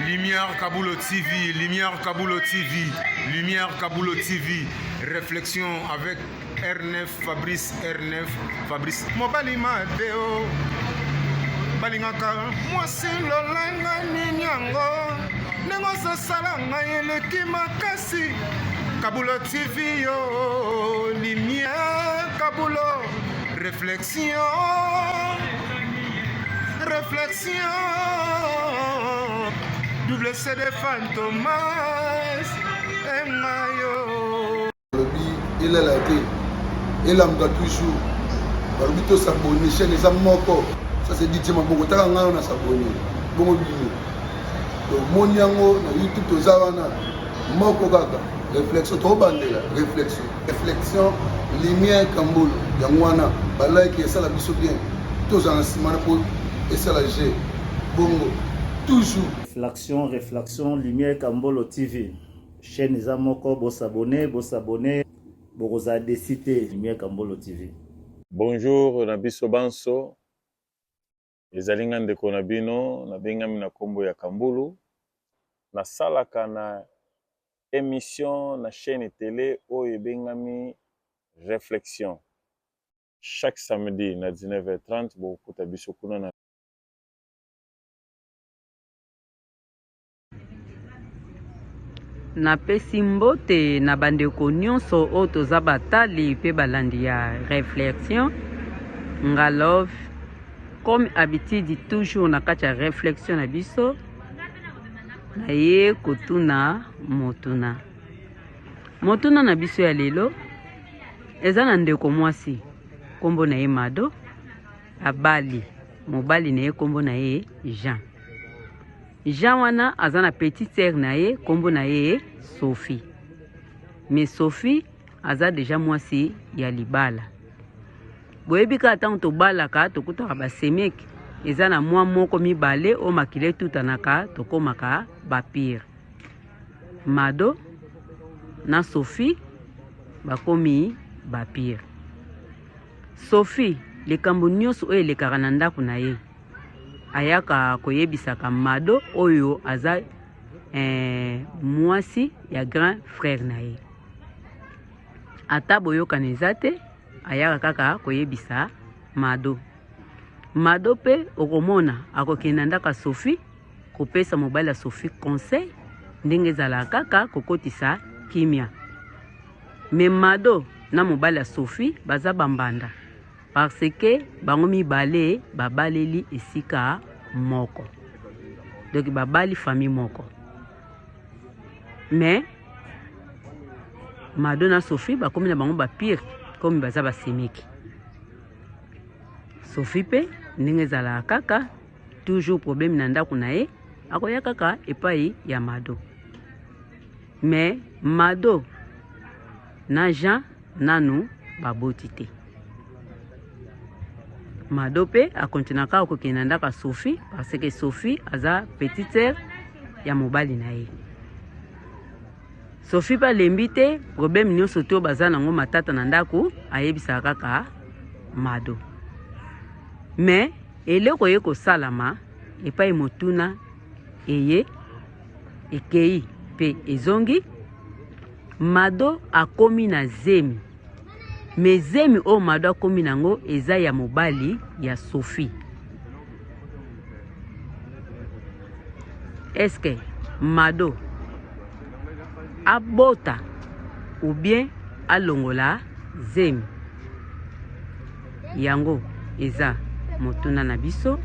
Lumière Kaboulo TV, Lumière Kaboulo TV, Lumière Kaboulo TV. Réflexion avec R9 Fabrice, R9 Fabrice. Mobali Madeo, Balingaka, moi c'est l'olanga ninyango, nengosa salanga eleki makasi. Kaboulo TV yo, Lumière Kaboulo, réflexion. Réflexion, double CD Fantomas, Mayo. Il est là, il a toujours. Barbito s'abonne, chaîne les amoko. Ça c'est dit, Maboko, t'as un s'abonner. Bon, mon yango, YouTube, aux Zavana, Moko Gaga, réflexion, trop bandé, réflexion, lumière Kamboul, Yangwana, Balai qui est ça la biso bien. Tous en ciment pour. Et ça la G. Bongo. Toujours. Réflexion, Lumière Kambolo TV. Chaîne les amoko, vous s'abonner, vous avez décidé Lumière Kambolo TV. Bonjour, Nabiso Banso. Les alingan de Konabino, Nabengami na Kombo ya Kambulu. Na salaka na émission na chaîne télé Oye Bengami Réflexion. Chaque samedi na 19h30, vous pouvez biso kuna na napesi mbote na bandeko nyonso oyo toza batali pe balandi ya réflexion nga love comme habitude toujours na kati ya réflexion na biso na ye kotuna motuna na biso ya lelo eza na ndeko mwasi kombo na ye Mado abali mobali na ye kombo na ye Jean wana aza na petite sœur na ye kombo na ye Sophie. Mais Sophie aza déjà mwasi ya libala. Boyebi ka tango to balaka to kutaka ba semeki eza na mwa moko mibale o makile tutanaka to komaka ba pire. Mado na Sophie bakomi ba pire. Sophie likambo nyonso oyo elekaka na ndako na ye ayaka koyebisaka Mado oyo aza mwasi ya grand frère na ye. Ata boyokana eza te ayaka kaka koyebisa Mado pe okomona akokenda ndaka Sophie kopesa mobali ya Sophie conseil ndenge ezala kaka kokotisa kimia. Me Mado na mobali ya Sophie baza bambanda parce que bango mibale babaleli esika moko. Donc babali famille moko. Mais Mado na Sophie bakomi na bango ba pire comme baza basemeki. Sophie pe ndenge ezala kaka toujours problème na ndako na ye akoya kaka epai ya Mado. Mais Mado na Jean nanu baboti te. Mado pe a continué à kokenda ndaka Sophie parce que Sophie aza petite sœur ya mobali na ye. Sophie pa lembite problème nyonso to baza nango matata na ndako ayebisa kaka Mado. Mais eleko ye kosalama epai motuna eye ekei pe ezongi Mado akomi na zemi. Mezemi o Mado akomi nango eza ya mobali ya Sophie. Est-ce que Mado abota ou bien alongola zemi? Yango eza motuna na biso